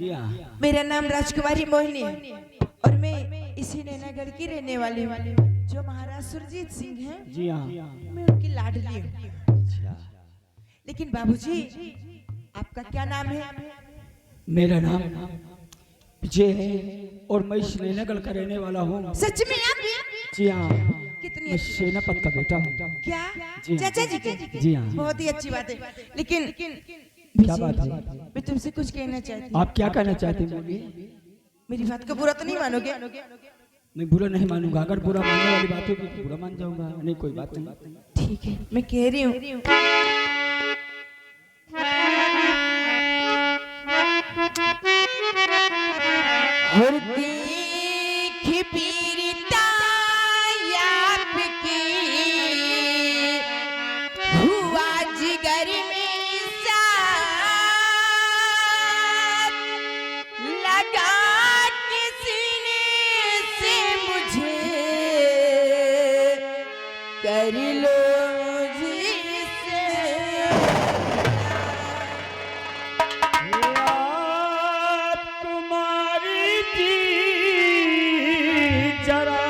जी हाँ। मेरा नाम राजकुमारी मोहिनी है और मैं इसी नैनागढ़ की रहने वाली हूँ। जो महाराज सुरजीत सिंह हैं, जी हाँ। मैं उनकी लाडली हूँ। अच्छा। लेकिन बाबूजी, आपका क्या नाम है? मेरा नाम विजय है और मैं इस नैनागढ़ का रहने वाला हूँ। सच में आप? जी हाँ। कितनी मैं अच्छी सेनापति का बेटा हूँ। क्या? जी हाँ। चाचा जी के? जी हाँ। बहुत ही अच्छी बात है। लेकिन क्या बात है? मैं तुमसे कुछ कहना चाहती हूँ। आप क्या कहना चाहते हैं? मेरी बात को बुरा तो नहीं मानोगे? मैं बुरा नहीं मानूंगा। अगर बुरा मानने वाली बात होगी तो बुरा मान जाऊंगा। नहीं, कोई बात नहीं। ठीक है, मैं कह रही हूँ। हर देखी पीरिता आपकी हुआ जिगर में साथ लगा के सीने से मुझे कर लो जिसे कुमारी जी जरा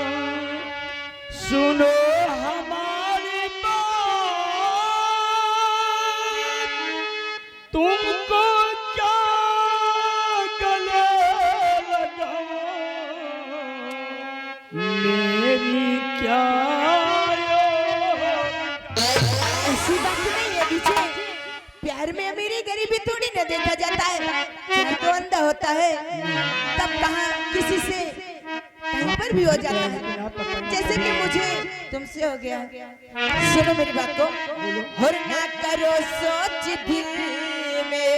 सुनो हमारी बात। तुमको क्या गले लगाऊं, मेरी क्या ऐसी बात नहीं है विजय। प्यार में अमीरी गरीबी थोड़ी न देखा जाता है। प्यार तो अंधा होता है, तब कहाँ किसी से कहीं पर भी हो जाता है, जैसे कि मुझे तुमसे हो गया। सुनो मेरी बात को। और ना करो सोच दिल में,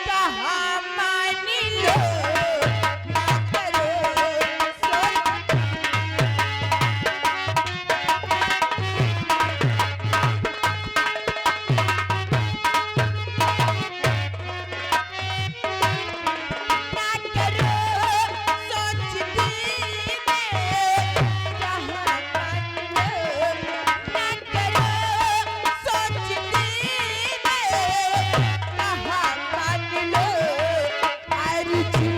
कहा मान लो। ना करो सोच ना करो सोच दिल में, कहा मान लो। ना करो सोच दिल में, कहा मान लो। अर्जी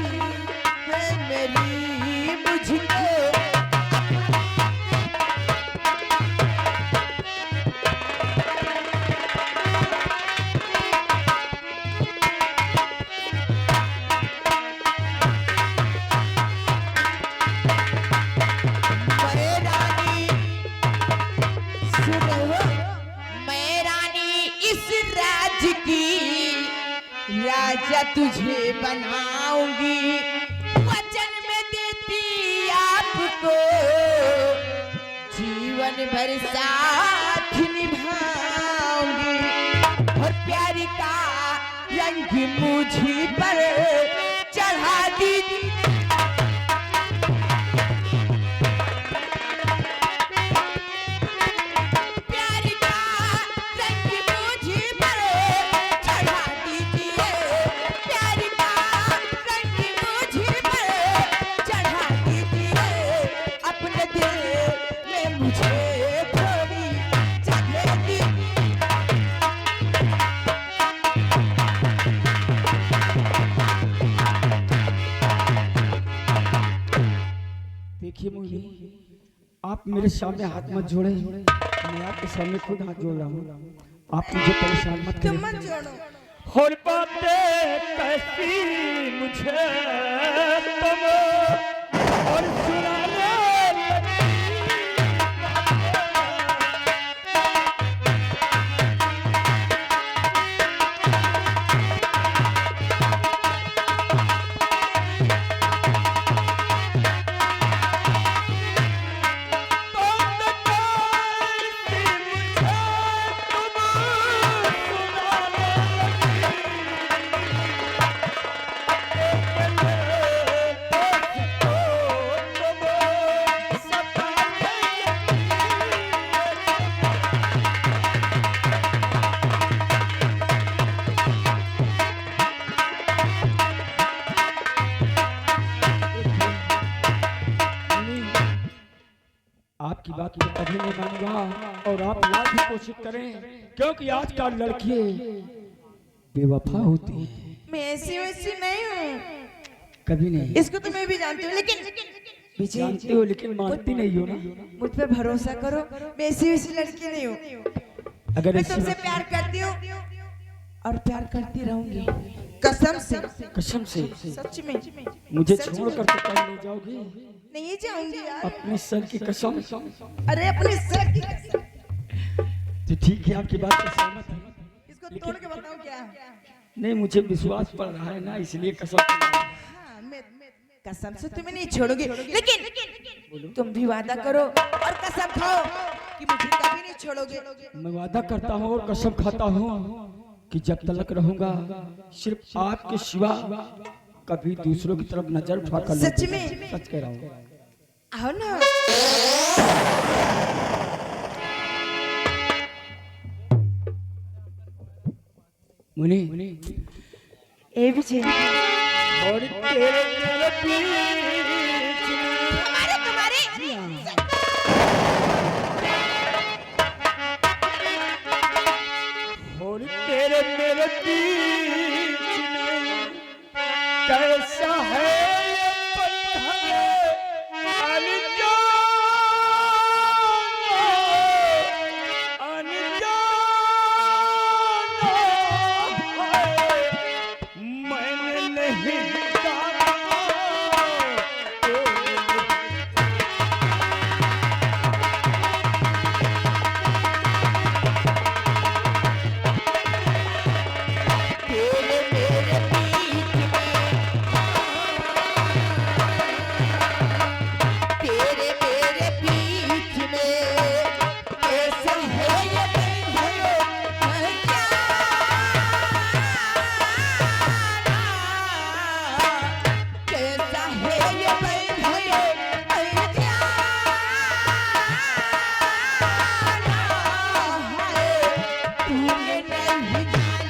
है मेरी मुझको। मैं रानी, सुनो, मैं रानी इस राज की राजा तुझे बनाऊंगी। वचन में देती आपको जीवन भर साथ निभाऊंगी। और प्यार का रंग मुझी पर चढ़ा दीजिए। प्यार का रंग मुझ पर चढ़ा दीजिए। प्यार का रंग मुझ पर चढ़ा दीजिए। अपने दिल में मुझे थोड़ी जगह दीजिए। देखिए मोहिनी, आप मेरे सामने हाथ मत जोड़े। मैं आपके सामने खुद हाथ जोड़ रहा हूँ। आप मुझे परेशान मत तुम करें। मत जोड़ो। और बातें कैसी मुझे तुम और सुनाने आपकी बात मैं कभी नहीं मानूंगा। और आप लाख भी कोशिश करें, क्योंकि आजकल लड़की बेवफा होती है। मैं ऐसी वैसी नहीं हूँ, कभी नहीं। इसको तो मैं भी जानती हूँ, लेकिन जानती हो लेकिन मानती नहीं हो ना। मुझ पर भरोसा करो, मैं ऐसी वैसी लड़की नहीं हूँ। अगर मैं ऐसी तुमसे बात- प्यार करती हूँ और प्यार करती रहूंगी, कसम से, कसम से सच में। मुझे सच छोड़कर में। तो कहीं नहीं जाओगी? नहीं जाऊंगी यार, अपने सर की कसम। अरे अपने सर की कसम। तो ठीक है, आपकी बात से सहमत है। इसको तोड़ के बताऊं क्या? नहीं, मुझे विश्वास पड़ रहा है ना, इसलिए कसम। हाँ, मैं कसम से तुम्हें नहीं छोड़ोगे, लेकिन तुम भी वादा करो और कसम खाओ कि मुझे कभी नहीं छोड़ोगे। मैं वादा करता हूँ और कसम खाता हूँ कि जब तक रहूंगा सिर्फ आपके सिवा कभी दूसरों की तरफ नजर उठाकर नहीं सच में? देखूंगा। सच कह रहा हूँ। आओ ना। मुनि ए विजय, और तेरे मेरे बीच तुम्हारे और तेरे मेरे बीच में कैसा है ये बंधन अनजाना, मैंने नहीं जाना तेरे मेरे बीच में, तेरे मेरे बीच में कैसा है ये बंधन अनजाना, कैसा है ये बंधन अनजाना, तूने नहीं जाना।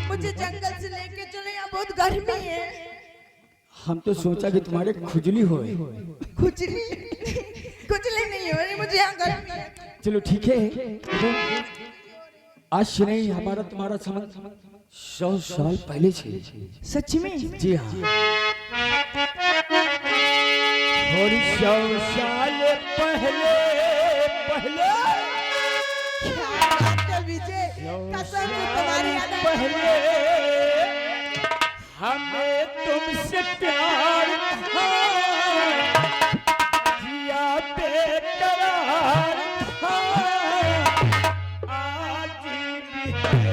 मुझे जंगल से लेके चलो, यहाँ बहुत गर्मी है। हम तो सोचा कि तुम्हारे खुजली हो। खुजली खुजली नहीं हो रही मुझे, यहाँ गर्मी है। चलो ठीक है, आज से नहीं, हमारा तुम्हारा संबंध 100 साल पहले से। सच में? जी हाँ। और 100 साल पहले पहले क्या बात है विजय, कसम से तुम्हारी याद पहले हमें तुमसे प्यार था, जिया बेकरार था, आज भी है।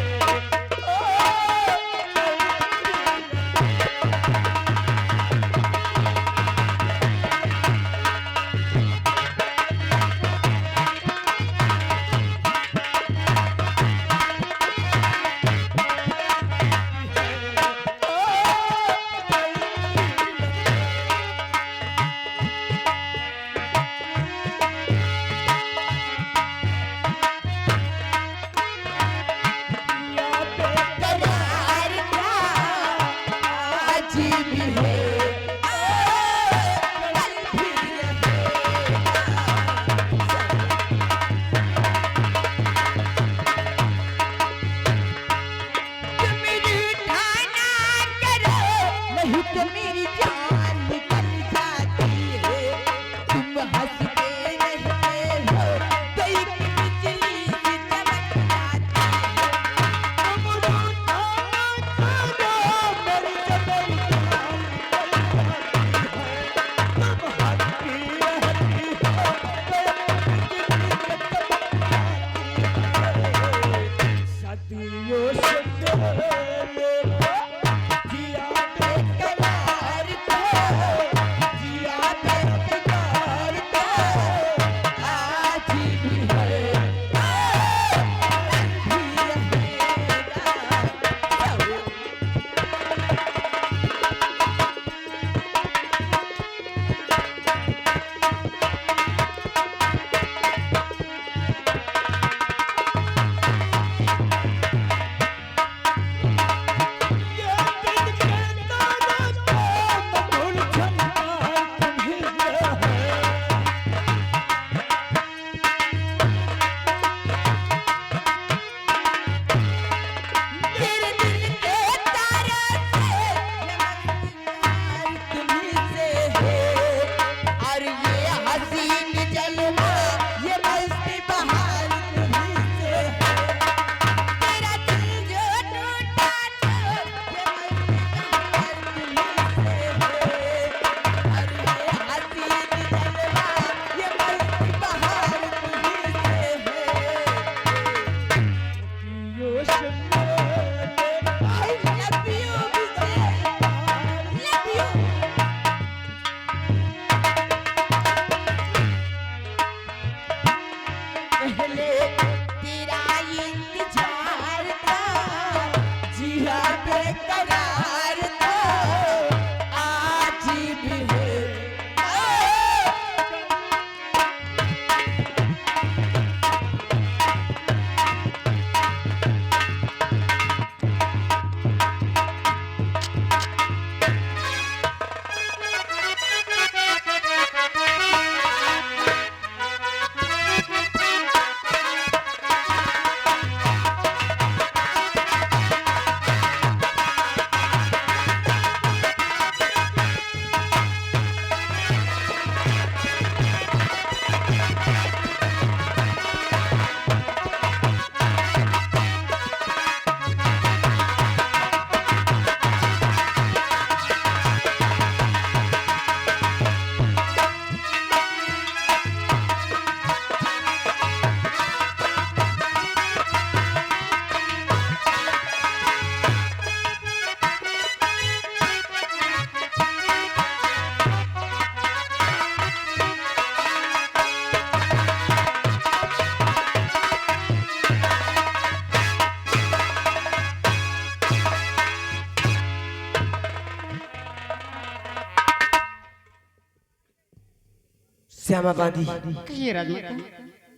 श्यामा बांधी, कहिए राजमाता।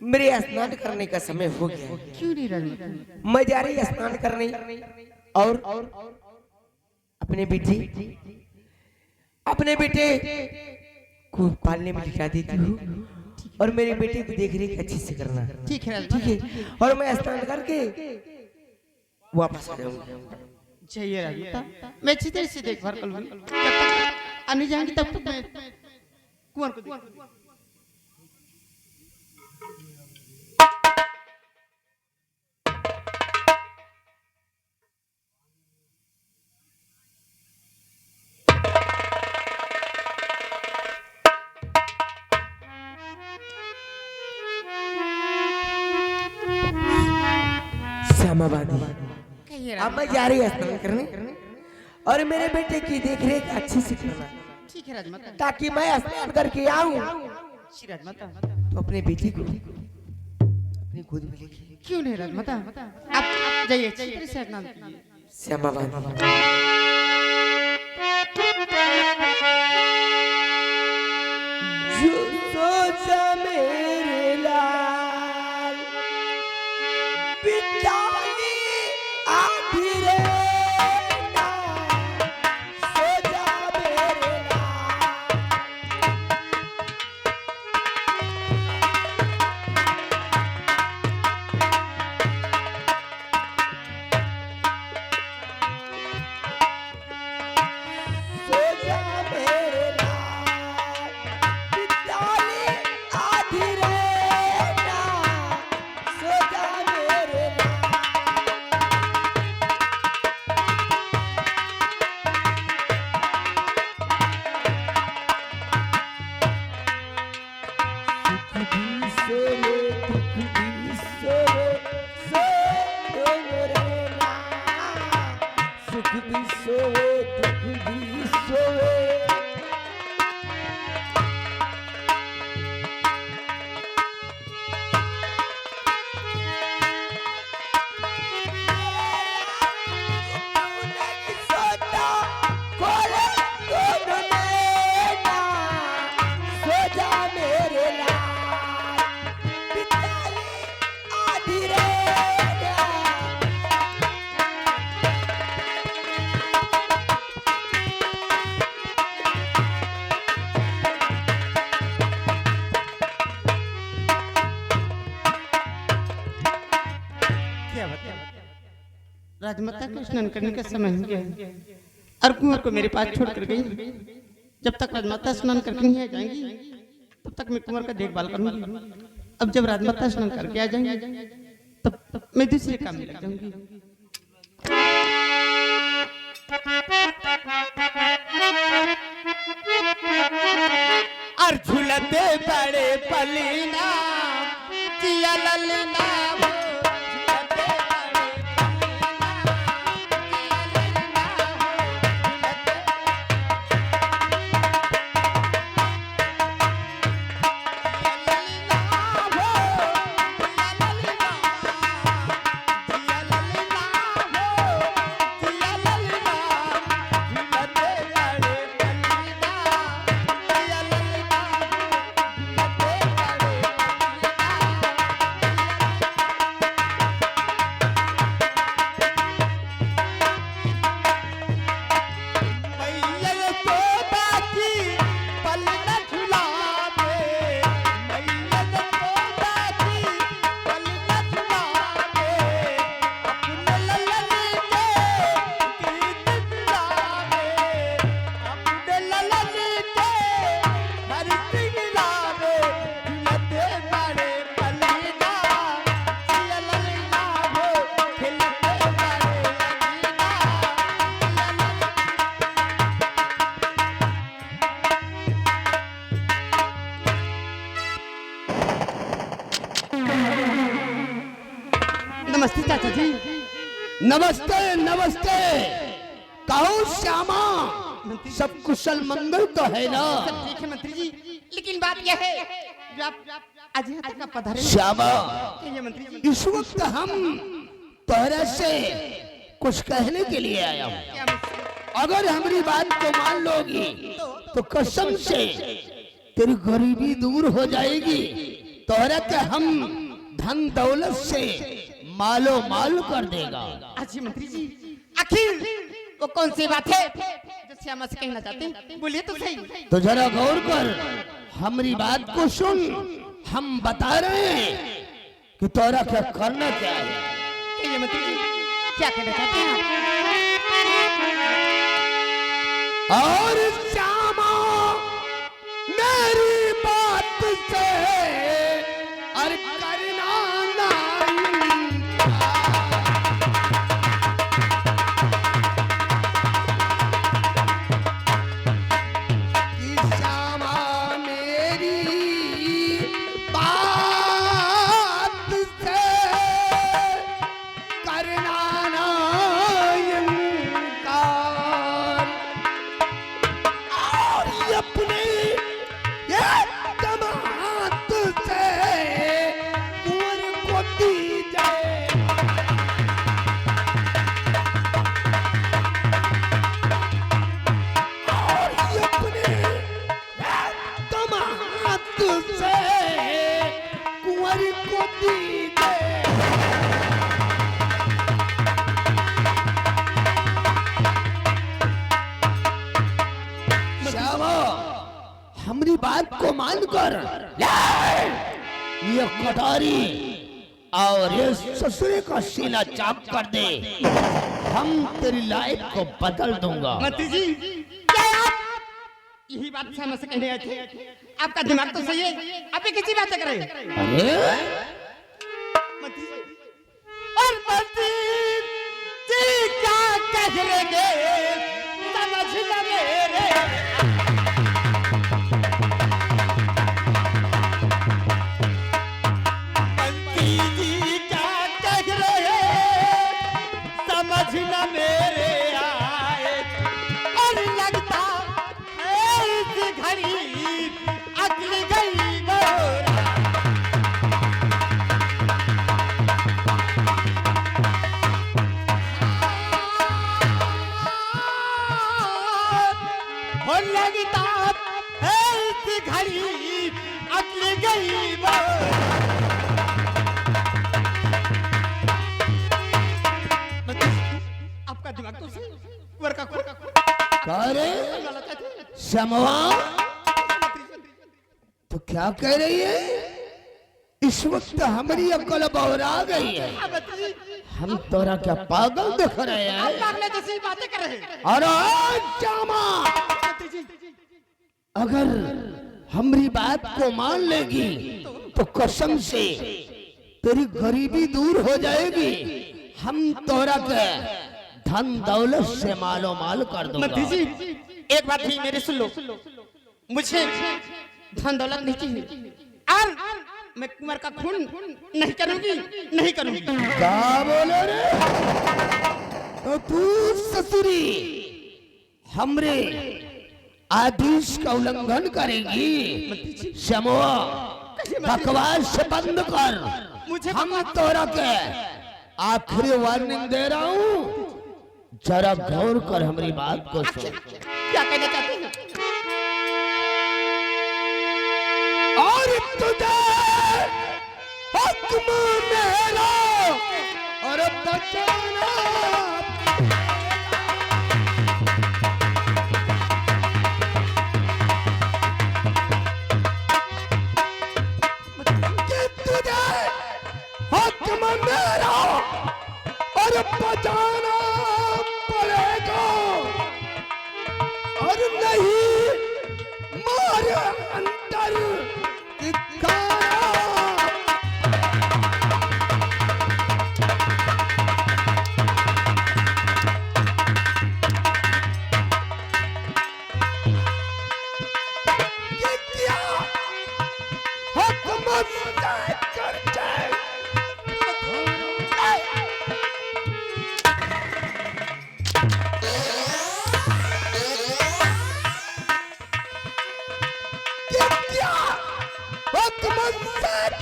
मेरे स्नान करने का समय हो गया है। क्यों नहीं राजमाता? मैं जा रही स्नान करने और अपने बेटे को पालने में लिखा देती हूँ और मेरे बेटे की देख रेख अच्छे से करना। ठीक है ठीक है, और मैं स्नान करके वापस आ जाऊंगा। चाहिए राजमाता, मैं अच्छी तरह से देखभाल करूंगी। जब तक आने जाएंगी तब तक मैं कुंवर को देखूंगी। श्यामा बादी कहिए अब मैं जा रही स्नान करने और मेरे बेटे की देखरेख अच्छी से करना ठीक है राजमाता। ताकि मैं स्नान करके आऊं जी राजमाता। तो अपने बेटी को अपनी गोद में लेके क्यों नहीं राजमाता, आप जाइए अच्छी तरह से स्नान कीजिए। श्यामा बादी जो सोचा मेरे लाल बितानी आधी रे ना सोचा मेरे लाल सोचा मेरे लाल बितानी आधी रे ना सोचा मेरे लाल सुख भी सोवे दुख भी सोवे सोवे मेरे लाल सुख भी सोवे दुख भी सोवे सोता कोले गोद में ना सोजा मेरे लाल बिताली आधी रे ना क्या बता राजमाता को स्नान करने का समय हो गया है और कुंवर को मेरे पास छोड़ कर गई। जब तक राजमाता स्नान करके नहीं आ जाएंगी तब तक मैं कुंवर का देखभाल करूंगी। अब जब राजमाता स्नान करके आ जाएंगे तब मैं दूसरे काम में लग जाऊंगी। और झूलते बड़े पलीना जिया ललना हो, झूलते बड़े पलीना, जिया ललना हो, जिया ललना हो, जिया ललना हो, झूलते बड़े पलीना, जिया ललना हो, नमस्ते चाचा जी। नमस्ते नमस्ते कहो श्यामा सब कुशल मंगल तो है ना सब ठीक है मंत्री जी, लेकिन बात यह है जो आप आज यहाँ तक पधारे श्यामा कहिए मंत्री जी। इस वक्त हम तोहरा से कुछ कहने के लिए आया हूँ। क्या मंत्री? अगर हमारी बात को मान लोगी तो कसम से तेरी गरीबी दूर हो जाएगी। तोहरा के हम धन दौलत से मालो माल कर देगा। अच्छा मंत्री जी, आखिर वो कौन सी बात है जो श्यामा से कहना चाहते हैं? बोलिए तो सही। तो जरा गौर कर हमारी बात को सुन। हम बता रहे हैं कि तोरा क्या करना क्या है। कहिए मंत्री जी, क्या कहना चाहते हैं आप? और श्यामा मेरी बात से और करना नहीं। कि श्यामा मेरी बात से करना तुझसे कुंवर को दीजे। श्यामा हमारी बात को मानकर ये कटारी और ये ससुरे का सीना चाप कर दे, हम तेरी लाइफ को बदल दूंगा। मंत्री जी क्या आप यही बात समय से कहने आए थे? आपका दिमाग तो सही है, आप ये किसी बात करें। अरे मंत्री जी और मंत्री जी क्या कह रहे समझ न मेरे। मंत्री जी क्या कह रहे समझ न मेरे आए, और लगता है इस घड़ी अगली गई मोरा। हो लगता है इस घड़ी अगली गई मोरा। आपका दिमाग तो सही, कुंवर का खून करे श्यामवा तो क्या कह रही है? इस वक्त हमारी अकल बौरा गई है। हम तोरा क्या पागल दिख रहे हैं? पागल जैसी बातें कर रहे हैं। अरे श्यामा अगर हमारी बात को मान लेगी तो कसम से तेरी गरीबी दूर हो जाएगी। हम तोरा के धन दौलत से मालो माल कर दूंगा। मंत्री जी एक बात ही मेरी सुन लो, मुझे धन दौलत नहीं चाहिए और मैं कुंवर का खून नहीं करूंगी, नहीं करूंगी। क्या बोले रे? तो तू ससुरी हमरे आदेश का उल्लंघन करेगी? श्यामवा बकवास बंद कर। मुझे हम तोरा के आखिरी वार्निंग दे रहा हूँ, जरा गौर कर हमारी बात को सुन। क्या कहना चाहते हैं? और तुझे हुक्म मेरा और बचाना। कि तुझे हुक्म मेरा और बचाना पड़ेगा, और नहीं मारे अंदर दिखाया। ये क्या हुक्म करते?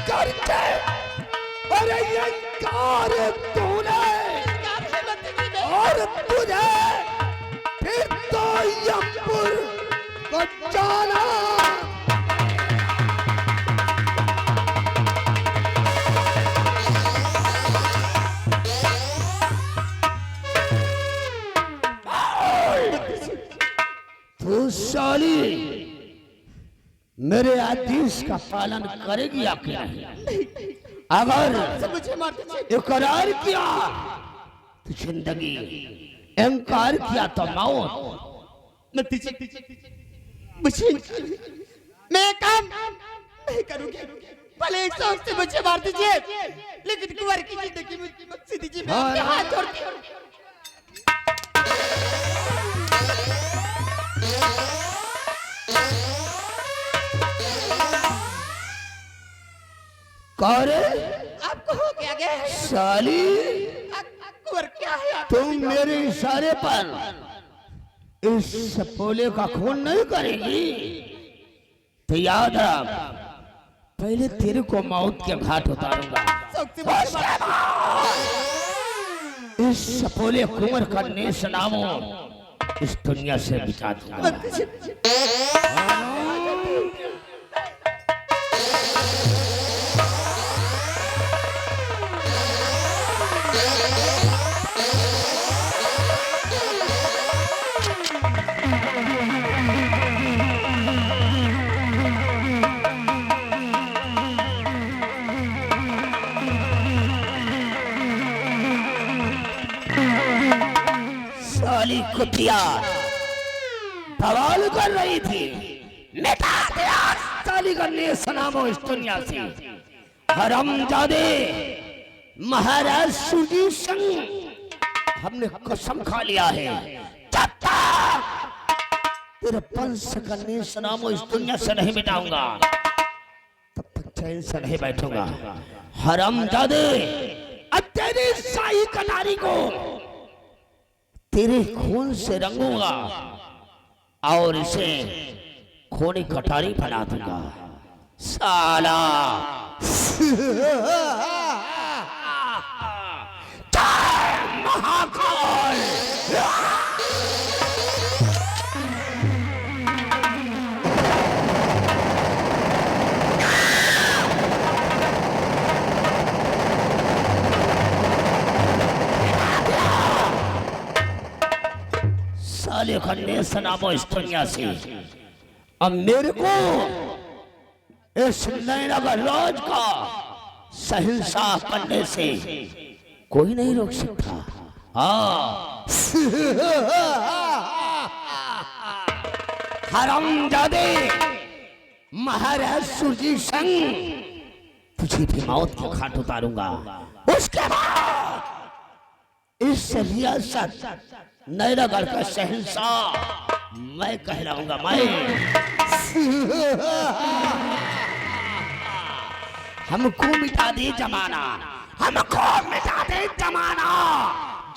करके और ये कार तूने और तुझे फिर तो यमपुर को जाना। तू साली मेरे आदेश का पालन करेगी या क्या? अगर मुझे मार दीजिए। इकरार किया तो जिंदगी, इनकार किया तो मौत। मंत्री जी मुझे मैं काम नहीं करूंगी, भले एक शौक से मुझे मार दीजिए, लेकिन कुंवर की जिंदगी मुझे बख्श दीजिए। मैं आपके हाथ जोड़ती हूँ। करे आपको हो गया है साली, कुंवर क्या है आप? तुम मेरे इशारे पर इस सपोले का खून नहीं करेगी तो याद रख, पहले तेरे को मौत के घाट उतारूंगा। शौक से मुझे मार इस सपोले कुंवर का नेश नामो इस दुनिया से मिटा दूंगा। कुतिया बवाल कर रही थी, मिटा दिया साली करने सनामो इस दुनिया से। हरामजादे महाराज सूजी संग हमने कसम खा लिया है, जब तक तेरे पंच करने सनामो इस दुनिया से नहीं मिटाऊंगा तब तक चैन से नहीं बैठूंगा। हरामजादे, अब तेरी शाही कटारी को तेरे खून से रंगूंगा और इसे खूनी कटारी बना दूंगा साला। जय महाकाल। साले खन्ने सनामो इस दुनिया से। अब मेरे को इस नैनगर राज का शहंशाह बनने से कोई नहीं रोक सकता। हाँ, हरामजादे महाराज सूरजी संग तुझे भी मौत के घाट उतारूंगा। उसके बाद इस रियासत नैनगढ़ का शहंशाह मैं कहलाऊंगा। मैं हमको मिटा दे जमाना, हमको मिटा दे जमाना।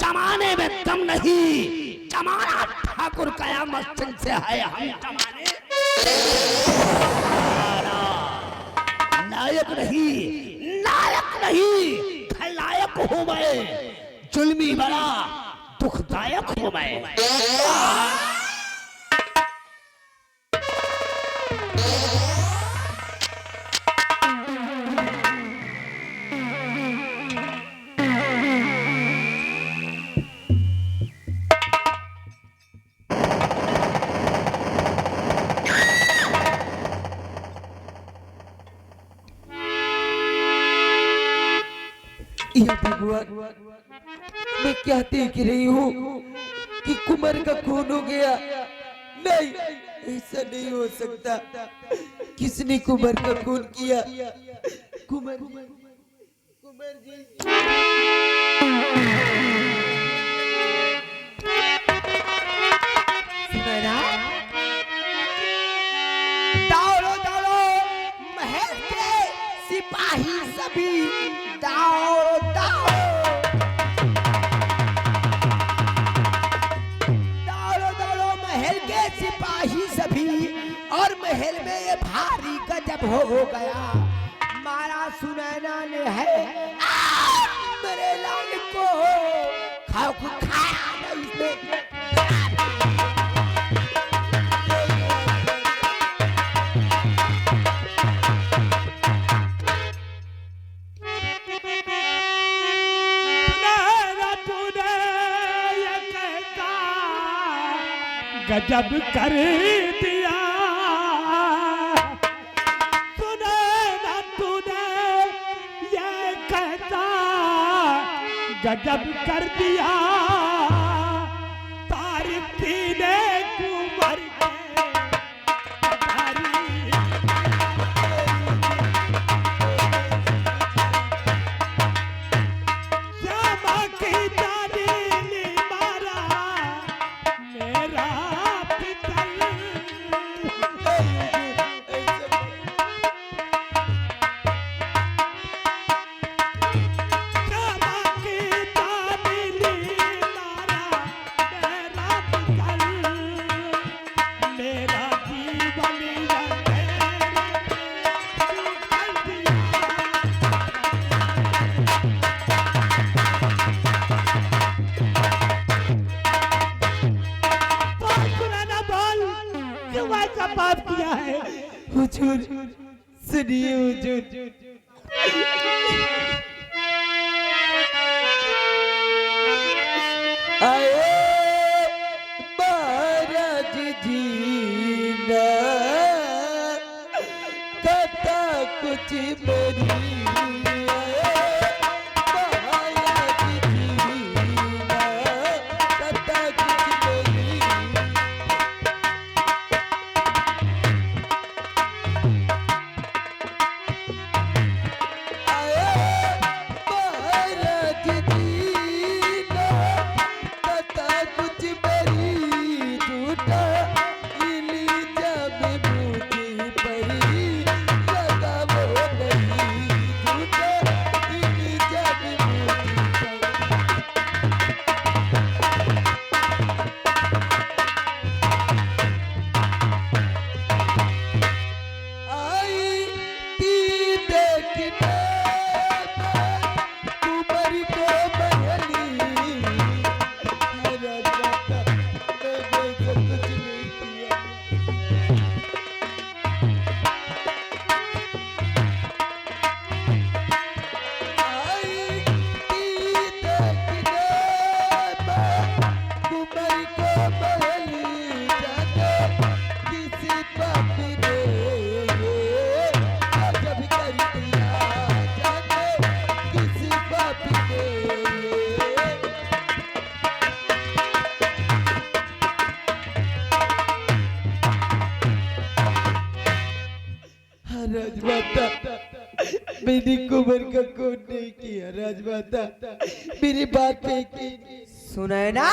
जमाने में दम नहीं, जमाना ठाकुर कयामत सिंह से है। हम जमाने नायक नहीं, नायक नहीं, खलनायक हूँ मैं। जुल्मी बड़ा दुखदायक हूँ मैं। या भगवान, मैं क्या देख रही हूँ कि कुमार का खून हो गया। नहीं, ऐसा नहीं हो सकता। किसने कुमार का खून किया? कुमार जी, कुमार जी। सुनैना, दौड़ो दौड़ो, महल के सिपाही सभी दौड़ो दौड़ो, दौड़ो दौड़ो महल के सिपाही सभी। और महल में ये भारी गजब हो गया। मारा सुनैना ने है मेरे लाल को खाया नहीं इसने। गजब कर दिया, सुनैना तूने ये कहता गजब कर दिया। तारीफ थी ने कुंवर के श्यामा की जानी मारा मेरा पाप किया है। हुजूर सुनिए हुजूर, आए महाराज जी ना कथा कुछ मेरी। महाराज जी ना कथा कुछ मेरी। हाँ राजमाता, मेरी कुंवर का कौन नहीं किया राजमाता, मेरी बात पे की। सुने ना,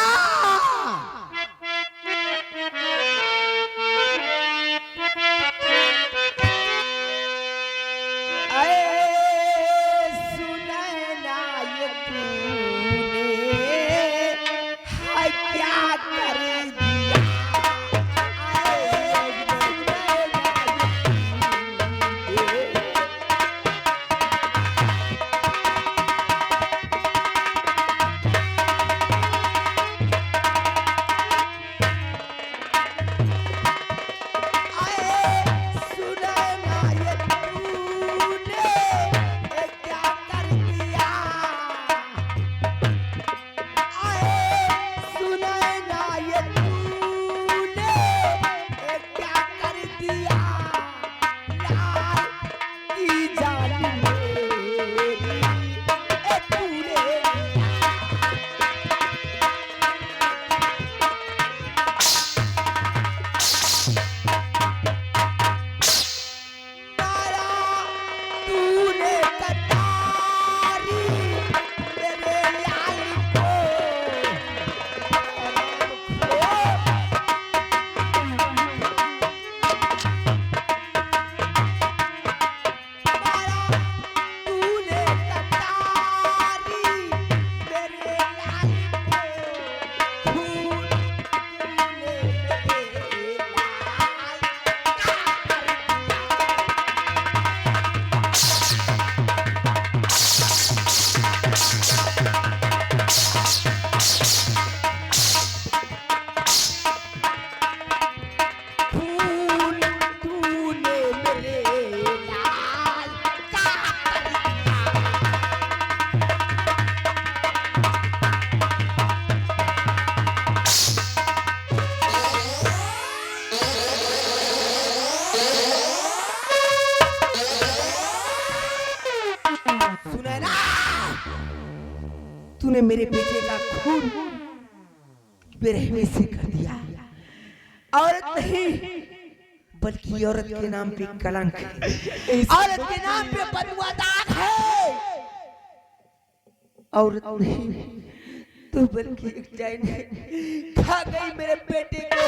तूने मेरे बेटे का खून बेरहमी से कर दिया। औरत नहीं बल्कि औरत के नाम पे कलंक है, औरत के नाम पे बदुआ दाग है। औरत नहीं तो बल्कि एक डायन है, खा गई मेरे बेटे को।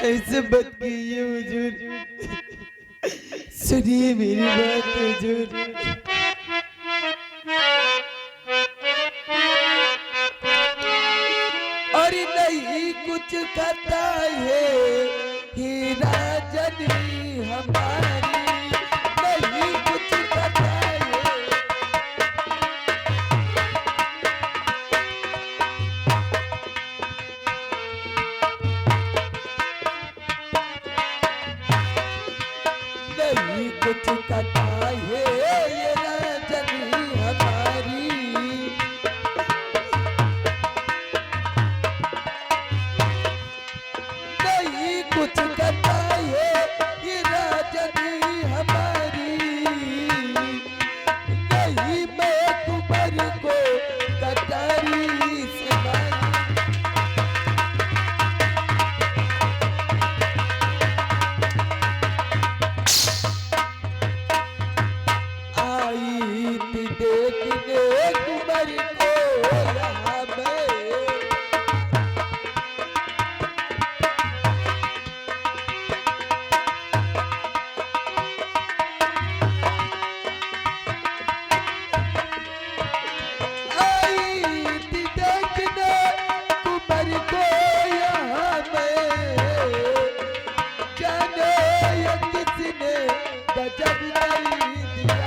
ऐसे मत कीजिए हुजूर, सुनिए मेरी बात हुजूर। और नहीं कुछ करता है हीरा जनी हमारी, नहीं कुछ कुंवर को यहाँ मैं आई थी देखने कुंवर को यहाँ मैं जाने ये किसने गजब नहीं दिया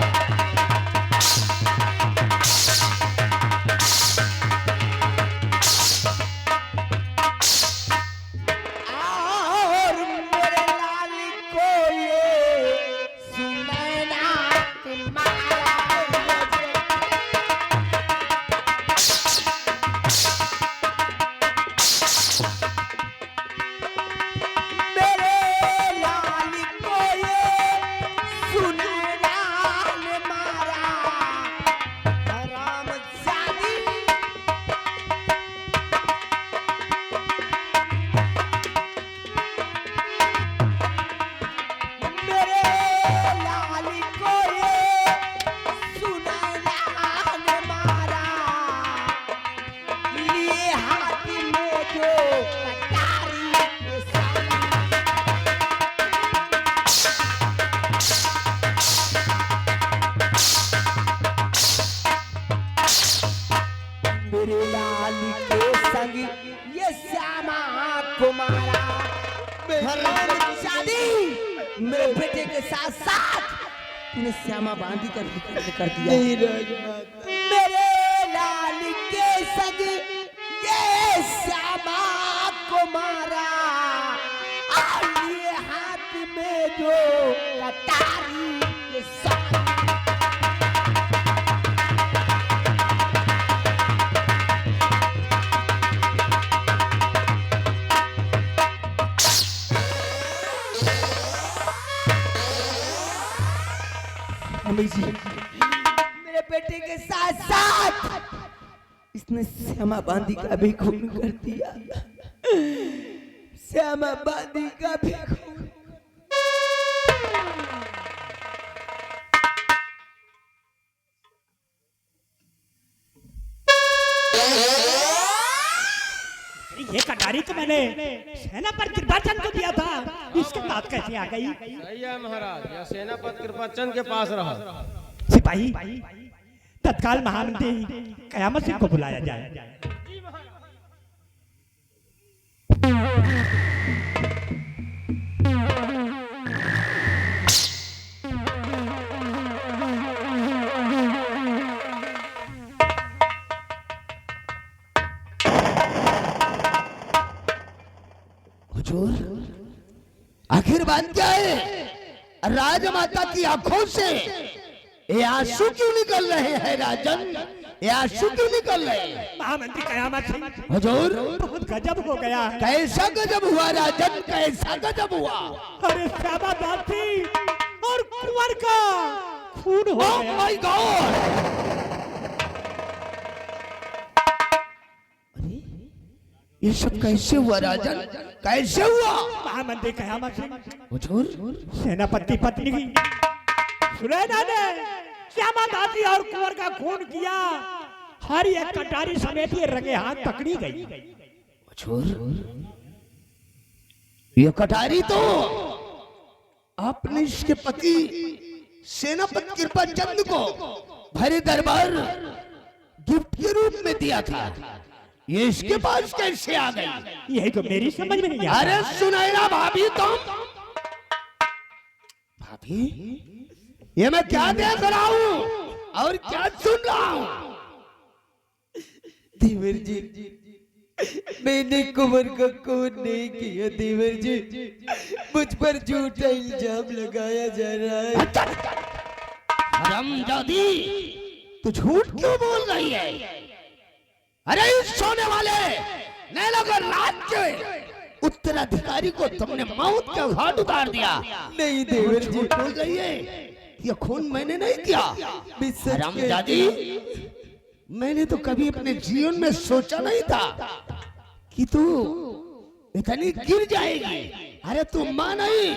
और मेरे लाल को ये सुनैना मारा मेरे लाल को ये सुनैना मारा हराम जादी मेरे लाल को ये सुनैना मारा लिए हाथ में जो कटारी के साथ मेरे लाल के संग ये श्यामा कुमारा हराम शादी मेरे बेटे के साथ साथ तूने श्यामा बांधी कर दिया। मेरे लाल के संग ये श्यामा कुमारा और ये हाथ में जो कटारी के साथ जी मेरे बेटे के साथ साथ इसने श्यामा बांधी का भी खून कर दिया श्यामा बांधी का भी खून ये कटारी तो मैंने सेनापति कृपाचंद को दिया था, इसके बाद कैसे आ गई? सही है महाराज, यह सेनापति कृपाचंद के पास रहा। सिपाही तत्काल महामंत्री कयामत सिंह को बुलाया जाए। आखिर बात क्या है? राजमाता की आंखों से ये आंसू क्यों निकल रहे हैं राजन? ये आंसू क्यों निकल रहे हैं? महामंत्री कयामत सिंह, हुजूर बहुत गजब हो गया है। कैसा गजब हुआ राजन? कैसा गजब हुआ? अरे श्यामा बांधी और कुंवर का खून हो ओह गया। My God! ये सब कैसे हुआ राजन? कैसे हुआ? महामंत्री कयामत सिंह, हुजूर सेनापति पत्नी सुनैना ने श्यामा दादी और कुंवर का खून किया। हर एक कटारी समेत ये रंगे हाथ पकड़ी गई। हुजूर ये कटारी तो आपने इसके पति सेनापति कृपाचंद को भरे दरबार गिफ्ट के रूप में दिया था। ये इसके पास कैसे आ गई? यही तो मेरी समझ में नहीं आ अरे सुनैना भाभी तुम, भाभी ये मैं क्या देख रहा हूँ और क्या सुन रहा हूँ? देवर जी, मैंने कुंवर का खून नहीं किया देवर जी, मुझ पर झूठा इल्जाम लगाया जा रहा है। हरामजादी, तू झूठ क्यों बोल रही है? अरे इस सोने वाले नैनगर राज के उत्तराधिकारी को तुमने मौत का घाट उतार दिया। नहीं देवर जी, झूठ बोल रही है, ये खून मैंने नहीं किया। हरामजादी, मैंने तो कभी अपने जीवन में सोचा नहीं था कि तू इतनी गिर जाएगी। अरे तू मां नहीं,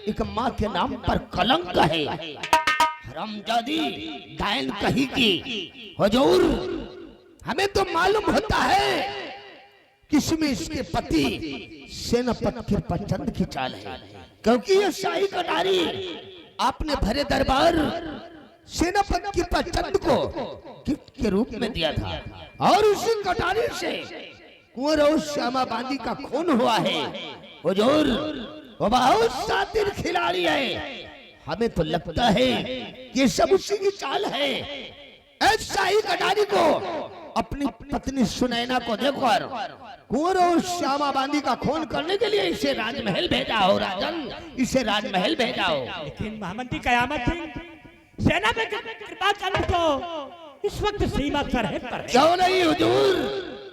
एक मां के नाम पर कलंक है। हरामजादी, डायन कही की। हुजूर हमें तो मालूम होता है किसमें इसके पति सेनापति कृपाचंद की चाल है, क्योंकि ये शाही कटारी आपने भरे दरबार सेनापति कृपाचंद को गिफ्ट के रूप में दिया था, और उसी कटारी से कुंवर और श्यामा बांदी का खून हुआ है। हुजूर वो बहुत शातिर खिलाड़ी है, हमें तो लगता है ये सब उसी की चाल है। ऐसा ही कटारी को अपनी पत्नी सुनैना को देखकर कुंवर और श्यामा बांदी का खून करने के लिए इसे राजमहल भेजा हो। राजन, इसे राजमहल भेजा हो। लेकिन महामंत्री कयामत सिंह सेना में कृपाचंद को इस वक्त सीमा सरहद पर है। क्यों नहीं हुजूर?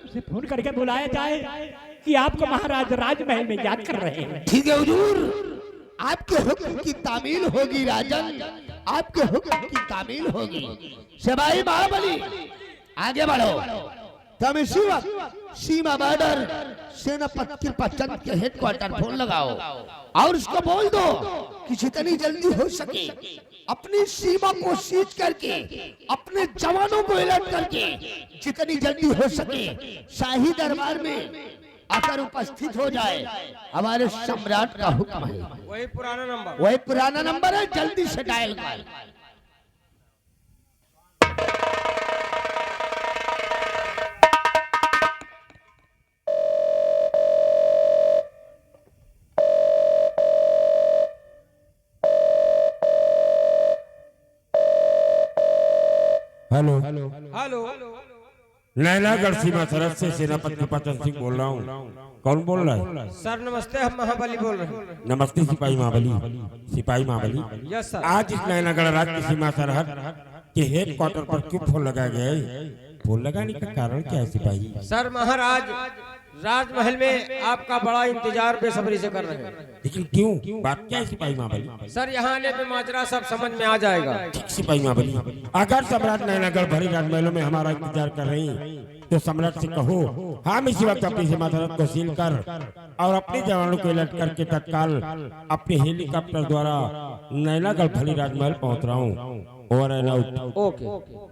उसे फोन करके बुलाया जाए कि आपको महाराज राजमहल में याद कर रहे हैं। ठीक है हुजूर, आपके हुक्म की तामील होगी राजन, आपके हुक्म की तामील होगी। सिपाही महाबली आगे बढ़ो, तुम इसी वक्त सीमा बॉर्डर सेनापति कृपाचंद के हेडक्वार्टर फोन लगाओ और उसको बोल दो कि जितनी जल्दी हो सके अपनी सीमा को सीज करके अपने जवानों को अलर्ट करके जितनी जल्दी हो सके शाही दरबार में आकर उपस्थित हो जाए। हमारे सम्राट का हुक्म है। वही पुराना नंबर है, जल्दी से डायल कर। हेलो हेलो, नैनागढ़ सीमा सरहद से सेनापति कृपाचंद सिंह बोल रहा हूँ। कौन बोल रहा है? सर नमस्ते, हम महाबली बोल रहे हैं। नमस्ते सिपाही महाबली। सिपाही महाबली, यस सर। आज इस नैनागढ़ राज्य की सीमा सरहद के हेड क्वार्टर पर क्यों फोन लगाया गया है? फोन लगाने का कारण क्या है सिपाही? सर महाराज राजमहल में आपका बड़ा इंतजार बेसब्री से कर रहे हैं। लेकिन क्यों, बात क्या है सिपाही महाबली? सर यहाँ आने पे माजरा सब समझ में आ जाएगा। ठीक सिपाही महाबली, अगर सम्राट नैनागढ़ भरी राजमहलों में हमारा इंतजार कर रही हैं, तो सम्राट से कहो हम इसी वक्त अपनी सीमा सरहद को सील कर और अपने जवानों को अलर्ट करके तत्काल अपने हेलीकॉप्टर द्वारा नैनागढ़ भरी राजमहल पहुंच रहा हूँ। Over and out. ओके।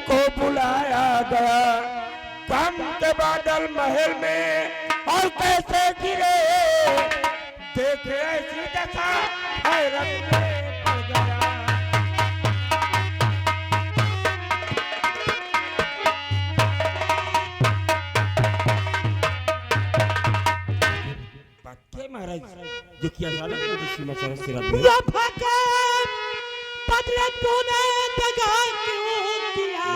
को बुलाया गया कम के बादल महल में और कैसे गिरे, देखे ऐसी दशा हैरत में पड़ गया। महाराज देखिए सीमा सरहद से बदले तूने दगा क्यों किया?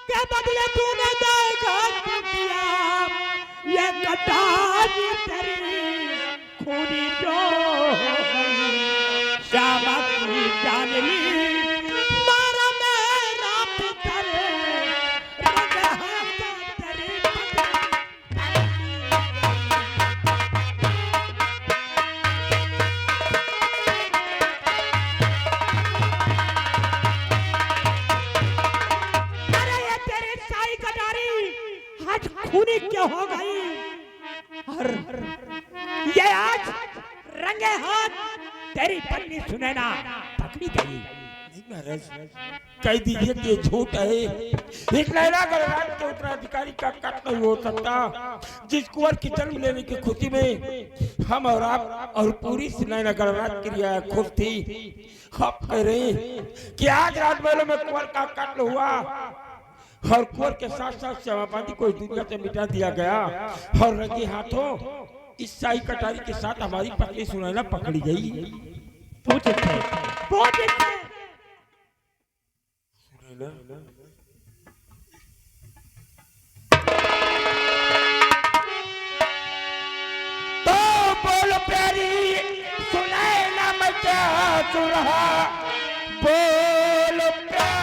के बदले तूने दगा क्यों किया? ये कटारी तेरी खूनी जो हो गई, श्यामा की जान ली खूनी क्यों हो गई? और ये आज रंगे हाथ तेरी पत्नी सुनैना पकड़ी गई। महाराज कह दीजिए कि ये झूठ है। इस लैला गलराज के उत्तराधिकारी का कत्ल नहीं हो सकता जिस कुंवर की जन्म लेने की खुशी में हम और आप और पूरी लैला गलराज की रिया खुश थी। आप कह रहे हैं कि आज राजमहलों में कुंवर का कत्ल हुआ और कुंवर के साथ साथ श्यामाबादी को इस दुनिया से मिटा दिया गया और रंगे हाथों इस शाही कटारी के साथ हमारी पत्नी सुनैना पकड़ी गई। तो बोलो प्यारी सुनैना मैं क्या सुन रहा, बोलो प्यारी।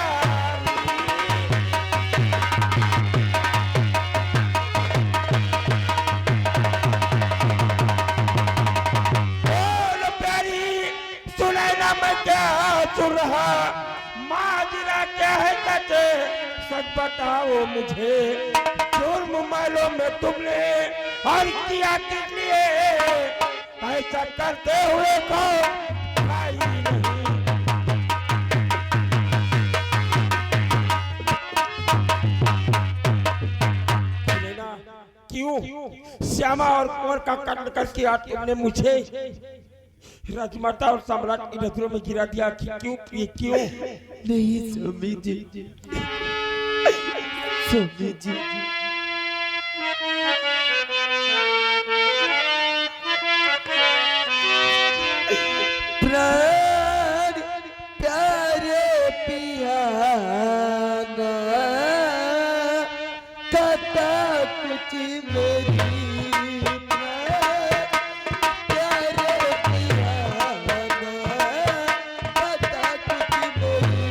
बोलो प्यारी सुनैना मैं क्या सुन रहा, माजरा क्या है सच सच बताओ मुझे। जुर्म मालूम में तुमने और किया किस लिए, ऐसा करते हुए को भाई नहीं। क्यों श्यामा और कुंवर का कत्ल करके आज तुमने मुझे राजमाता और सम्राट की नजरों में गिरा दिया? क्यों क्यों? नहीं स्वामी जी, स्वामी जी प्राण प्यारे पियाना कथा कुछ मेरी, प्यारे पियाना कथा कुछ मेरी।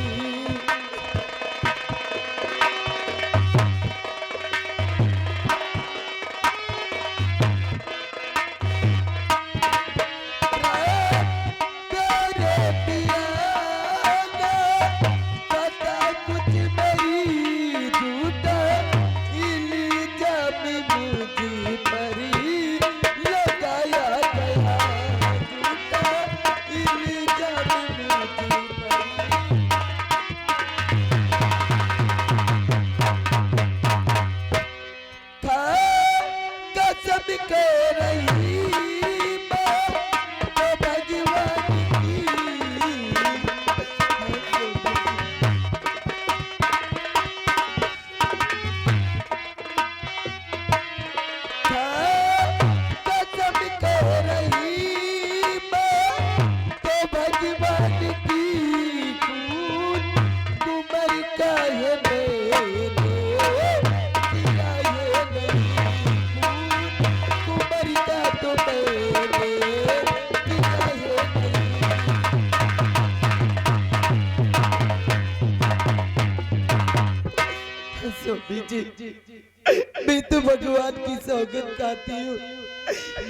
मैं तो भगवान की सौगंध खाती हूँ,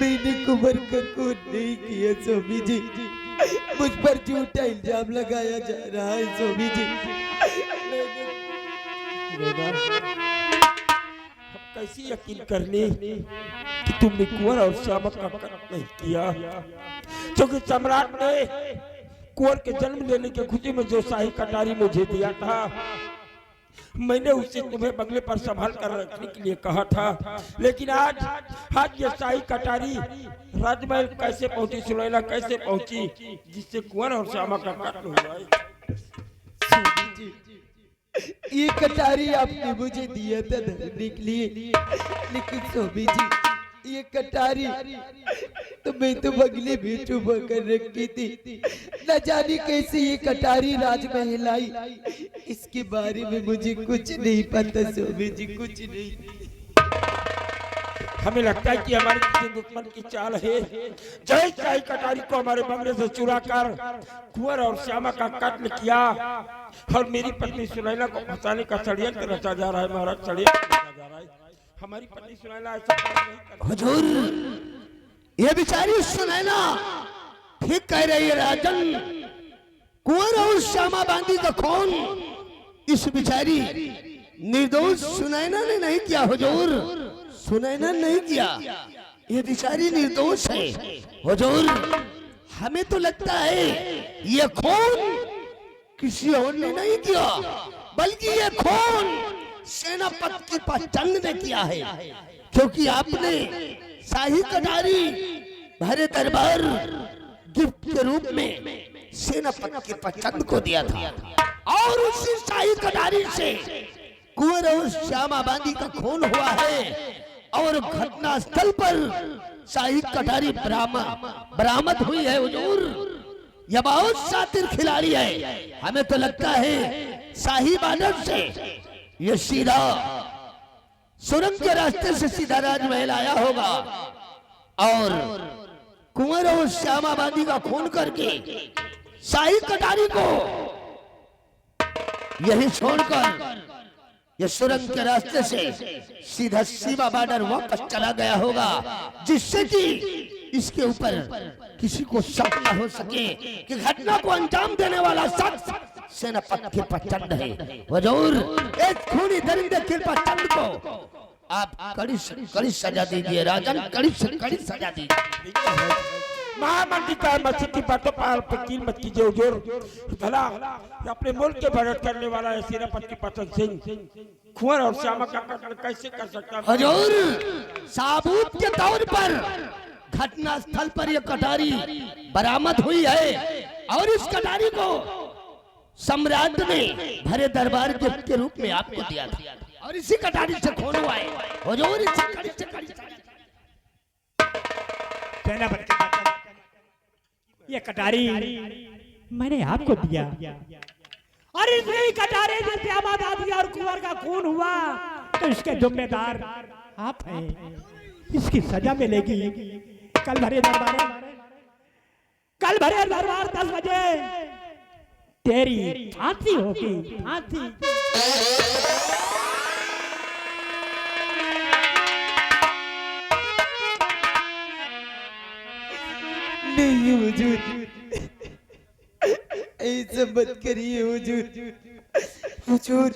मैंने कुंवर का खून नहीं किया स्वामी जी। मुझ पर झूठा इल्जाम लगाया जा रहा है स्वामी जी। कैसी यकीन कर ले कि तुमने कुंवर और श्यामा का कत्ल नहीं किया, क्योंकि सम्राट ने कुंवर के जन्म लेने की खुशी में जो शाही कटारी मुझे दिया था, मैंने उसे तुम्हें बंगले पर संभाल कर रखने के लिए कहा था। लेकिन आज ये शाही कटारी राजमहल कैसे पहुंची, सुनैना कैसे पहुंची, जिससे कुंवर और श्यामा का कत्ल हुआ है। ये कटारी आपने मुझे दिया था धरने के लिए, लेकिन स्वामी जी ये कटारी तो मैं तो बंगले में छुपा कर रखी थी। न जाने कैसे ये कटारी राजमहल आई, इसके बारे में मुझे कुछ नहीं पता स्वामी जी, कुछ नहीं। हमें लगता है कि हमारे किसी दुश्मन की चाल है, जय शाही कटारी को हमारे बंगले से चुरा कर कुंवर और श्यामा का कत्ल किया और मेरी पत्नी सुनैना को फंसाने का षड्यंत्र रचा जा रहा है। महाराज षड्यंत्र रचा जा रहा है। हमारी पत्नी सुनैना ऐसा काम नहीं कर। हुजूर, ये बेचारी सुनैना ठीक कह रही है राजन। कुंवर और श्यामा बांदी का खून इस बेचारी निर्दोष सुनैना ने नहीं किया हुजूर, सुनैना नहीं किया, ये बेचारी निर्दोष है हुजूर। हमें तो लगता है ये खून किसी और ने नहीं किया, बल्कि ये खून सेनापति के पचंद ने किया है, क्योंकि आपने शाही कटारी भरे दरबार गिफ्ट के रूप में सेनापति के पचंद को दिया था, और उसी शाही कटारी से कुंवर और श्यामा बांदी का खून हुआ है, और घटना स्थल पर शाही कटारी बरामद हुई है। हुजूर, यह बहुत शातिर खिलाड़ी है। हमें तो लगता है शाही बानर से ये सीधा सुरंग के रास्ते से सीधा राजमहल आया होगा, और कुंवर और श्यामा बांदी का खून करके शाही कटारी को यही छोड़कर ये सुरंग के रास्ते से सीधा सीमा बॉर्डर वापस चला गया होगा, जिससे कि इसके ऊपर किसी को शक न हो सके कि घटना को अंजाम देने वाला शख्स सेनापति के पचंद है। हुजूर, एक खूनी दरिंदे के पचंद को आप कड़ी से कड़ी सजा दीजिए राजन, कड़ी से कड़ी सजा दीजिए। महामंत्री का मस्जिद की बातों पर वकील मत कीजिए हुजूर। भला अपने मुल्क के मदद करने वाला है सेनापति के पचंद सिंह कुंवर और श्यामा का कत्ल कैसे कर सकता है? हुजूर, साबूत के तौर पर घटना स्थल पर यह कटारी बरामद हुई है, और इस कटारी को सम्राट ने भरे दरबार गिफ्ट के रूप में आपको दिया था, और इसी कटारी से खून हुआ है। हुजूर, इसी कड़ी से कड़ी सेनापति के पचंद, ये कटारी मैंने आपको दिया, और इसी कटारे से श्यामा दादी और कुंवर का खून हुआ, तो इसके जिम्मेदार आप हैं। इसकी सजा मिलेगी। कल भरे दरबार 10 बजे तेरी फांसी होगी, फांसी। नहीं हुजूर, ऐसा मत करिए हुजूर। हुजूर,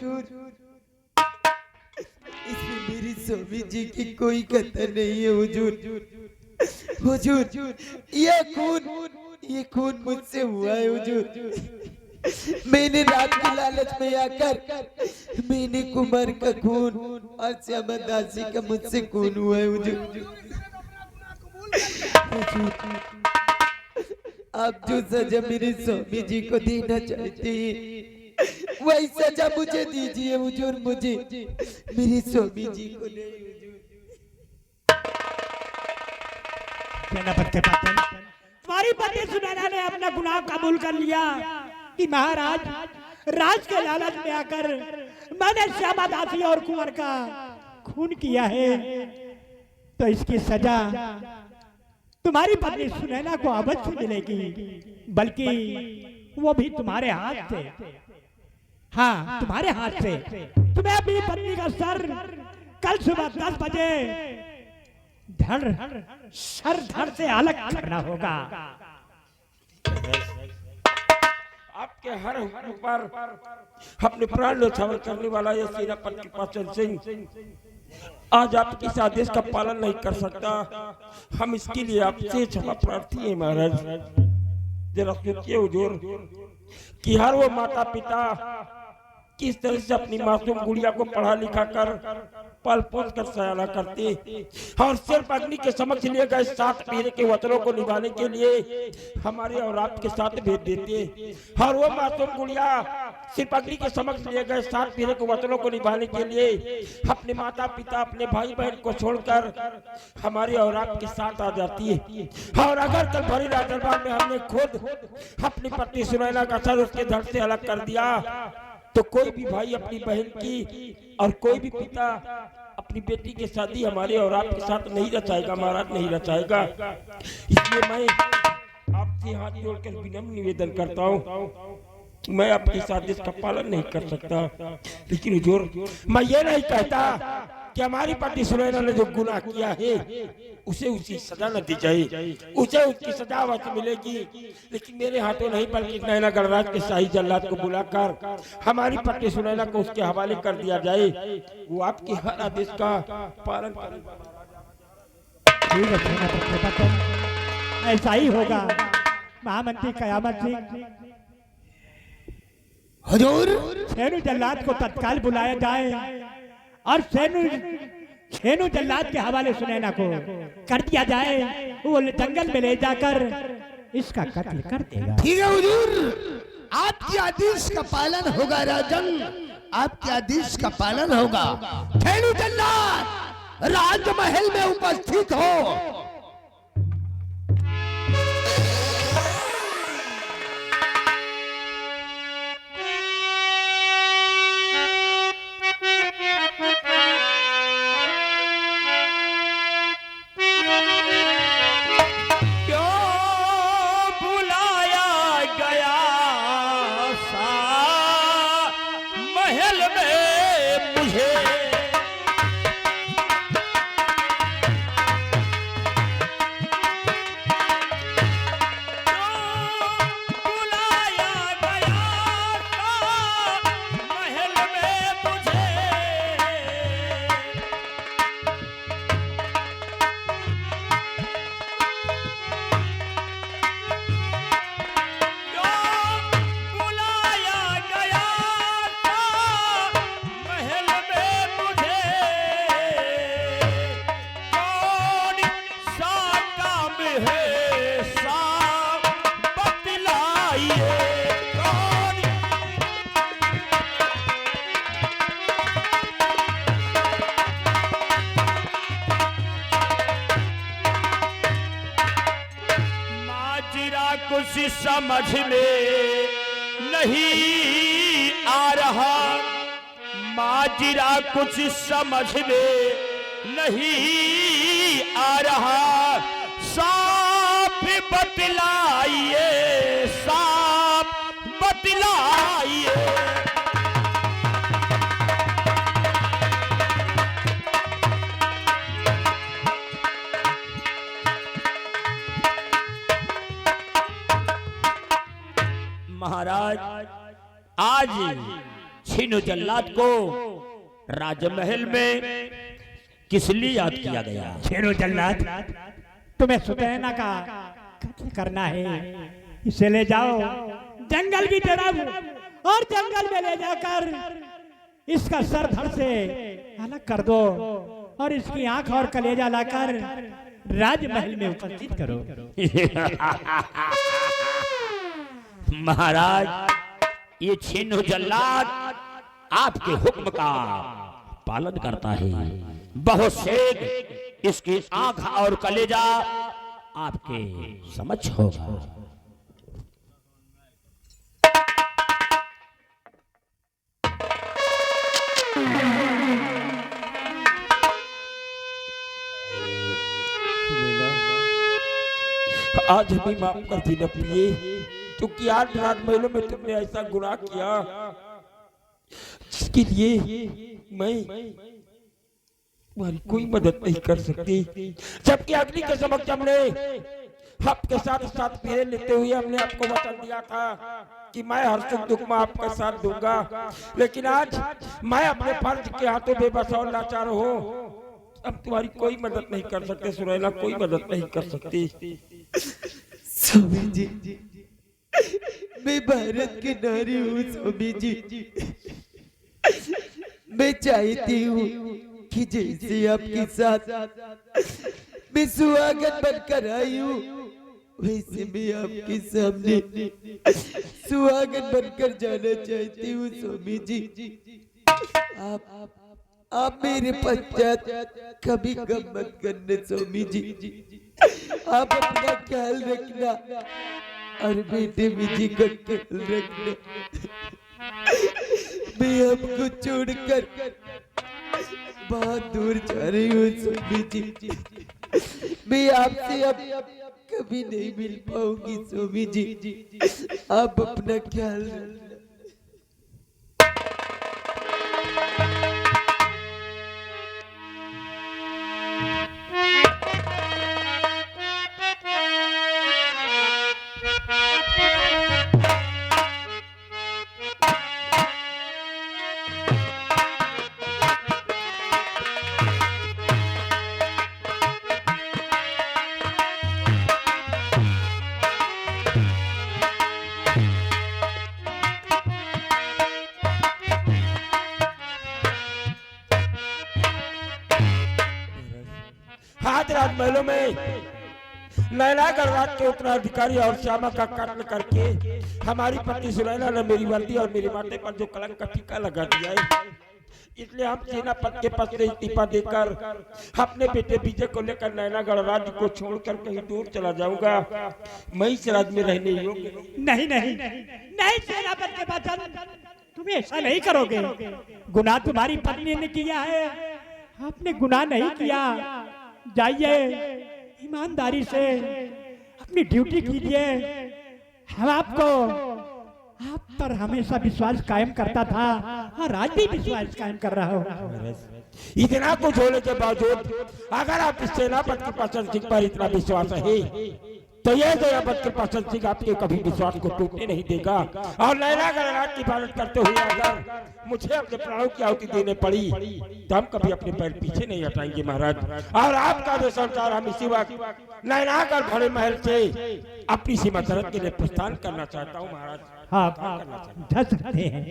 इसमें मेरी स्वामी जी की कोई कदर नहीं है हुजूर। हुजूर, ये खून मुझसे हुआ है हुजूर। मैंने रात की लालच में आकर मैंने कुमार का खून और श्यामा दासी का मुझसे खून हुआ है हुजूर। आप जो सजा मेरे स्वामी जी को देना चाहते हैं, वही सजा मुझे दीजिए हुजूर। मुझे मेरे स्वामी जी को नहीं हुजूर। सेनापति के पचंद, तुम्हारी पत्नी सुनैना ने अपना गुनाह कबूल कर लिया कि महाराज, राज के लालच में आकर मैंने श्यामा दासी और कुंवर का खून किया है, तो इसकी सजा तुम्हारी पत्नी सुनैना को अवश्य मिलेगी, बल्कि वो भी तुम्हारे हाथ से। हाँ, तुम्हारे हाथ से। तुम्हें अपनी पत्नी का सर कल सुबह 10 बजे धड़ से अलग करना होगा। आपके हर हुक्म पर अपने प्राण न्यौछावर करने वाला ये सेनापति के पचंद सिंह आज आपके इस आदेश का पालन नहीं कर सकता। हम इसके लिए आपसे क्षमा प्रार्थी हैं महाराज। जरा सोचिए हुजूर कि हर वो माता पिता किस तरह से अपनी मासूम गुड़िया को पढ़ा लिखा कर पल पोस कर सयाना करते, और सिर्फ अग्नि के समक्ष लिए गए 7 पीढ़ी के वचनों को निभाने के लिए हमारे और आपके साथ भेज देते। और वो मासूम गुड़िया सिर्फ अग्नि के समक्ष लिए गए 7 पीढ़ी के वचनों को निभाने के लिए अपने माता पिता, अपने भाई बहन को छोड़कर हमारे और आपके साथ आ जाती है। और अगर कल भरी रात दरबार में हमने खुद अपनी पत्नी सुनैना का सर उसके धड़ से अलग कर दिया, तो कोई भी भाई अपनी बहन की और कोई भी पिता अपनी बेटी की शादी हमारे और आपके साथ नहीं रचाएगा महाराज, नहीं रचाएगा। इसलिए मैं आपसे हाथ जोड़कर विनम्र निवेदन करता हूँ, मैं आपके इस आदेश का पालन नहीं कर सकता। लेकिन हुजूर, मैं ये नहीं कहता कि हमारी पत्नी सुनैना ने जो गुनाह किया है उसे उसकी सजा न दी जाए, उसे उसकी सजा अवश्य मिलेगी। लेकिन मेरे हाथों नहीं बल्कि नैना गणराज के शाही जल्लाद को बुलाकर हमारी पत्नी सुनैना को उसके हवाले कर दिया जाए। वो आपके हर आदेश का पालन करेगा। ठीक है सेनापति के पचंद, ऐसा ही होगा। महामंत्री कयामत सिंह, हुजूर छेनू जल्लाद को तत्काल बुलाया जाए और छेनू जल्लाद के हवाले सुनैना को कर दिया जाए। वो जंगल में ले जाकर इसका कत्ल कर देगा। ठीक है हुजूर, आपके आदेश का पालन होगा राजन, आपके आदेश का पालन होगा। छेनू जल्लाद राजमहल में उपस्थित हो। कुछ समझ में नहीं आ रहा, माजरा कुछ समझ में नहीं आ रहा। साफ बतलाइए, साफ बतलाइए। महाराज, आज छीनू जल्लाद को राजमहल में किस लिए याद किया गया? छेनू जल्लाद, तुम्हें सुनैना का कत्ल करना है। इसे ले जाओ जंगल की तरफ और जंगल में ले जाकर इसका सर धड़ से अलग कर दो और इसकी आंख और कलेजा लाकर राजमहल में उपस्थित करो। महाराज, ये छीनू जल्लाद आपके हुक्म का पालन करता है। बहुत से इसकी आंख और कलेजा आपके समझ होगा। आज हमें माफ कर दी न प्रिय, क्योंकि आज राजमहलों में तुमने ऐसा गुनाह किया जिसके लिए मैं तुम्हारी कोई मदद नहीं कर सकती। जबकि अग्नि के समक्ष हमने आपके साथ साथ फेरे लेते हुए हमने आपको वचन दिया था कि मैं हर सुख दुख में आपका साथ दूंगा, लेकिन आज मैं अपने फर्ज के हाथों बेबस और लाचार हो। अब तुम्हारी कोई मदद नहीं कर सकते सुनैना, कोई मदद नहीं कर सकती। स्वामी जी, मैं भारत की नारी हूँ स्वामी जी। मैं चाहती हूँ कि जैसे आपके साथ मैं सुहागन बनकर आई हूँ, वैसे मैं आपके सामने सुहागन बनकर जाना चाहती हूँ स्वामी जी। आप मेरे पश्चात कभी गम मत करना स्वामी जी। आप अपना ख्याल रखना और बेटे विजय का ख्याल रखना। मैं आपको छोड़कर बहुत दूर जा रही हूँ स्वामी जी। मैं आपसे अब कभी नहीं मिल पाऊंगी स्वामी जी। आप अपना ख्याल रखना। राजमहलों में नैनागढ़ राज के उत्तराधिकारी और श्यामा का कत्ल करके हमारी पत्नी सुनैना ने मेरी वर्दी और मेरे माथे पर जो कलंक का टीका लगा दिया है, इसलिए हम सेनापति के पद से इस्तीफा देकर अपने बेटे विजय को लेकर नैनागढ़ राज्य को छोड़कर कहीं दूर चला जाऊंगा। मैं इस राज्य में रहने योग्य नहीं नहीं नहीं सेनापति के वचन, तुम ऐसा नहीं करोगे। गुनाह तुम्हारी पत्नी ने किया है, आपने गुनाह नहीं किया। जाइए ईमानदारी से अपनी ड्यूटी कीजिए। हम आपको आप पर हमेशा विश्वास कायम करता था और आज भी विश्वास कायम कर रहा हूँ। इतना कुछ होने के बावजूद अगर आप इस सेनापति के पाचन सिंह पर इतना विश्वास है तो यह सेनापति के पाचन सिंह आपके कभी विश्वास को टूटने नहीं देगा। और नैनागढ़ राज की पालन करते हुए अगर मुझे अपने प्राणों की आहुति देने पड़ी तो हम कभी अपने पैर पीछे नहीं हटाएंगे महाराज। और आपका जो संसार हम इसी वक्त नैनागढ़ भरे महल से अपनी सीमा सरहद के लिए प्रस्थान करना चाहता हूँ महाराज। हाँ आप जा सकते हैं।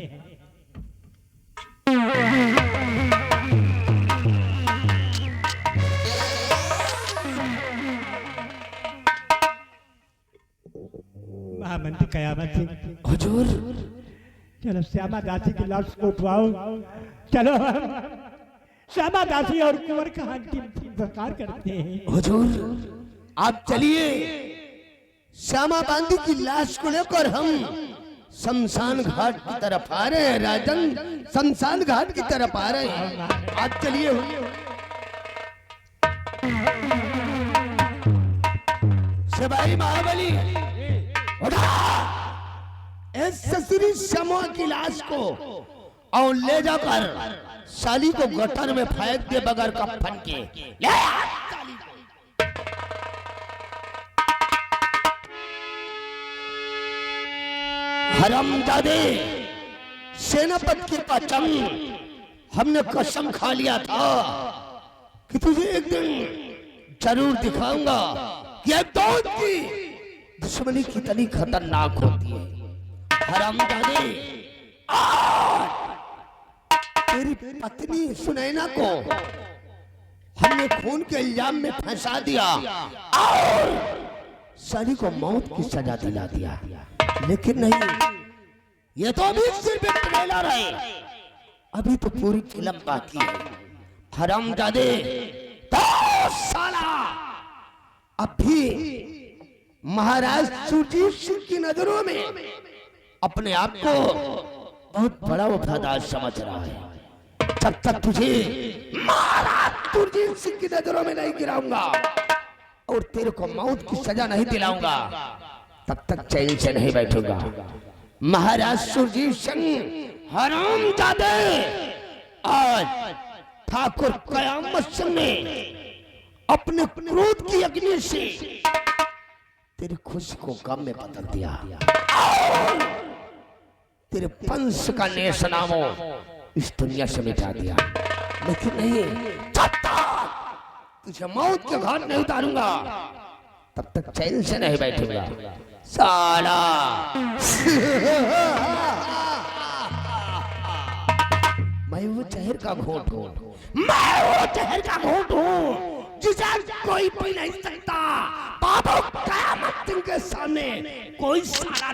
महामंत्री कयामत सिंह, हुजूर चलो श्यामा दासी की लाश को उठवाओ। चलो हम श्यामा दासी और कुंवर का अंतिम संस्कार करते हैं। हुजूर आप चलिए, श्यामा बांदी की लाश को लेकर हम शमशान घाट की तरफ आ रहे हैं। राजन शमशान घाट की तरफ आ रहे हैं, आप चलिए। सिपाही महाबली ससुरी श्यामा की लाश को और ले जाकर साली को गटर में फेंक दे बगैर कफन के। ले हरामजादे, सेनापति के पचम हमने कसम खा लिया था कि तुझे एक दिन जरूर दिखाऊंगा कि एक दोस्त की दुश्मनी कितनी खतरनाक होती है। हरामजादे, तेरी पत्नी सुनैना को हमने खून के इल्जाम में फंसा दिया और साली को मौत की सजा दिला दिया। लेकिन नहीं, ये तो अभी सिर्फ एक ट्रेलर है, अभी तो पूरी फिल्म बाकी है। हरामजादे, तो साला अभी महाराज सुरजीत सिंह की नजरों में अपने आप को बहुत बड़ा वफादार समझ रहा है। जब तक तुझे महाराज सुरजीत सिंह की नजरों में नहीं गिराऊंगा और तेरे को मौत की सजा नहीं दिलाऊंगा, तब तक चैन से नहीं बैठूंगा। महाराज सुरजीत सिंह हरामजादे, आज ठाकुर कयामत सिंह ने अपने क्रोध की अग्नि से तेरी खुशी को गम में बदल दिया। तेरे वंश का नेशनामो इस दुनिया से मिटा दिया। लेकिन नहीं, जब तक तुझे मौत के घाट नहीं उतारूंगा तब तक चैन से नहीं बैठूंगा साला। मैं वो जहर का घोट हूँ, मैं वो जहर का घोट हूँ जिसे कोई पी नहीं सकता। बाबू कयामत सिंह के सामने कोई साला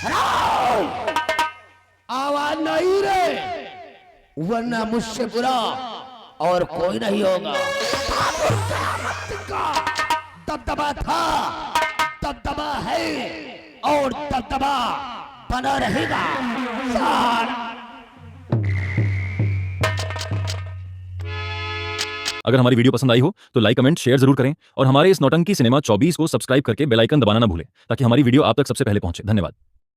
नहीं। आवाज नहीं रे, वरना मुझसे बुरा और कोई नहीं होगा। बाबू कयामत सिंह का दबदबा था, दबदबा है और दबदबा बना रहेगा साला। अगर हमारी वीडियो पसंद आई हो तो लाइक कमेंट शेयर जरूर करें और हमारे इस नौटंकी सिनेमा 24 को सब्सक्राइब करके बेल आइकन दबाना ना भूलें ताकि हमारी वीडियो आप तक सबसे पहले पहुंचे। धन्यवाद।